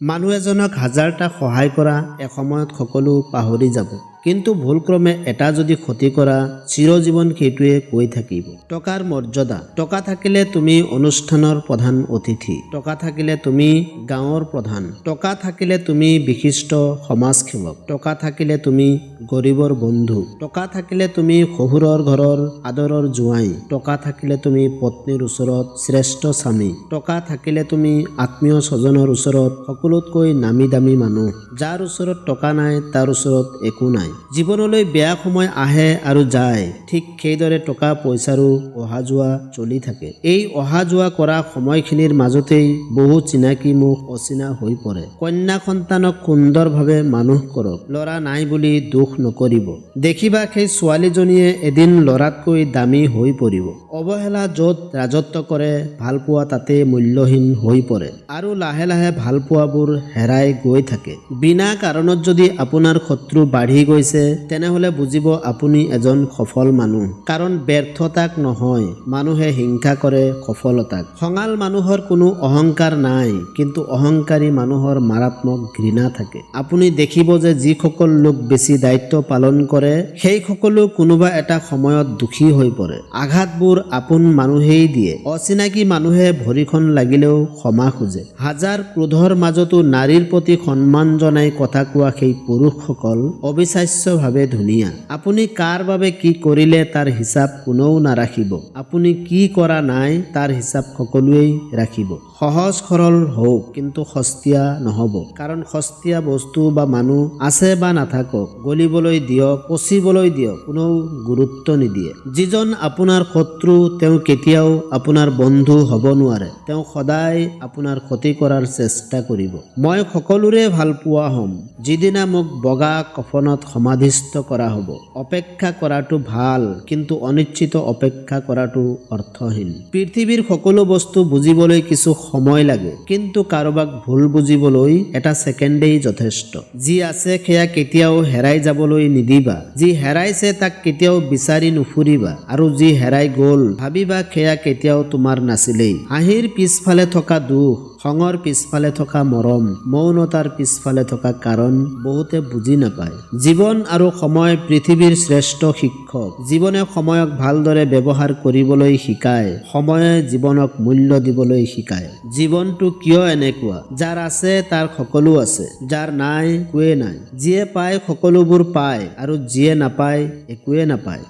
মানুহ এজনক হাজাৰটা সহায় কৰা এসময়ত সকলো পাহৰি যাব, কিন্তু ভুলক্ৰমে এটা যদি ক্ষতি কৰা চিৰজীৱন সেইটোৱে কৈ থাকিব। টকাৰ মৰ্যাদা। টকা থাকিলে তুমি অনুষ্ঠানৰ প্ৰধান অতিথি, টকা থাকিলে তুমি গাঁৱৰ প্ৰধান, টকা থাকিলে তুমি বিশিষ্ট সমাজসেৱক, টকা থাকিলে তুমি গৰীবৰ বন্ধু, টকা থাকিলে তুমি শহুৰৰ ঘৰৰ আদৰৰ জোঁৱাই, টকা থাকিলে তুমি পত্নীৰ ওচৰত শ্ৰেষ্ঠ স্বামী, টকা থাকিলে তুমি আত্মীয় স্বজনৰ ওচৰত সকলোতকৈ নামী দামী মানুহ। যাৰ ওচৰত টকা নাই তাৰ ওচৰত একো নাই। জীৱনলৈ বেয়া সময় আহে আৰু যায়, ঠিক সেইদৰে টকা পইচাৰো অহা যোৱা চলি থাকে। এই অহা যোৱা কৰা সময়খিনিৰ মাজতেই বহু চিনাকি মুখ অচিনা হৈ পৰে। কন্যা সন্তানক সুন্দৰভাৱে মানুহ কৰক, ল'ৰা নাই বুলি দুখ নকৰিব। দেখিবা সেই ছোৱালীজনীয়ে এদিন ল'ৰাতকৈ দামী হৈ পৰিব। অৱহেলা য'ত ৰাজত্ব কৰে ভালপোৱা তাতে মূল্যহীন হৈ পৰে আৰু লাহে লাহে ভালপোৱাবোৰ হেৰাই গৈ থাকে। বিনা কাৰণত যদি আপোনাৰ শত্ৰু বাঢ়ি গৈছে তেনেহলে বুজিব আপুনি এজন সফল মানুহ। কাৰণ ব্যৰ্থতাক নহয়, মানুহে হিংসা কৰে সফলতাক। খঙাল মানুহৰ কোনো অহংকাৰ নাই, কিন্তু অহংকাৰী মানুহৰ মাৰাত্মক ঘৃণা থাকে। আপুনি দেখিব যে যিসকল লোক বেছি দায়িত্ব পালন কৰে সেই সকলো কোনোবা এটা সময়ত দুখী হৈ পৰে। আঘাতবোৰ আপোন মানুহেই দিয়ে। অচিনাকি মানুহে ভৰিখন লাগিলেও ক্ষমা খোজে। হাজাৰ ক্ৰোধৰ মাজতো নাৰীৰ প্ৰতি সন্মান জনাই কথা কোৱা সেই পুৰুষসকল অবিশ্বাস্যভাৱে ধুনীয়া। আপুনি কাৰ বাবে কি কৰিলে তাৰ হিচাপ কোনেও নাৰাখিব। আপুনি কি কৰা নাই তাৰ হিচাপ সকলোৱেই ৰাখিব। সহজ সৰল হওক, কিন্তু সস্তীয়া নহব। কাৰণ সস্তীয়া বস্তু বা মানুহ আছে বা নাথাকক, গলিবলৈ দিয়ক, পচিবলৈ দিয়ক, কোনেও গুৰুত্ব নিদিয়ে। যিজন আপোনাৰ শত্ৰু তেওঁ কেতিয়াও আপোনাৰ বন্ধু হ'ব নোৱাৰে। তেওঁ সদায় আপোনাৰ ক্ষতি কৰাৰ চেষ্টা কৰিব। মই সকলোৰে ভাল পোৱা হ'ম যিদিনা মোক বগা কফনত সমাধিস্থ কৰা হ'ব। অপেক্ষা কৰাটো ভাল, কিন্তু অনিশ্চিত অপেক্ষা কৰাটো অৰ্থহীন। পৃথিৱীৰ সকলো বস্তু বুজিবলৈ কিছু সময় লাগে, কিন্তু কাৰোবাক ভুল বুজিবলৈ এটা ছেকেণ্ডেই যথেষ্ট। যি আছে সেয়া কেতিয়াও হেৰাই যাবলৈ নিদিবা। যি হেৰাইছে তাক কেতিয়াও বিচাৰি নুফুৰিবা, আৰু যি হেৰাই গ'ল ভাবিবা সেয়া কেতিয়াও তোমাৰ নাছিলেই। হাঁহিৰ পিছফালে থকা দুখ, খঙৰ পিছফালে থকা মৰম, মৌনতাৰ পিছফালে থকা কাৰণ বহুতে বুজি নাপায়। জীৱন আৰু সময় পৃথিৱীৰ শ্ৰেষ্ঠ শিক্ষক। জীৱনে সময়ক ভালদৰে ব্যৱহাৰ কৰিবলৈ শিকায়, সময়ে জীৱনক মূল্য দিবলৈ শিকায়। জীৱনটো কিয় এনেকুৱা? যাৰ আছে তাৰ সকলো আছে, যাৰ নাই একোৱে নাই। যিয়ে পায় সকলোবোৰ পায়, আৰু যিয়ে নাপায় একোৱে নাপায়।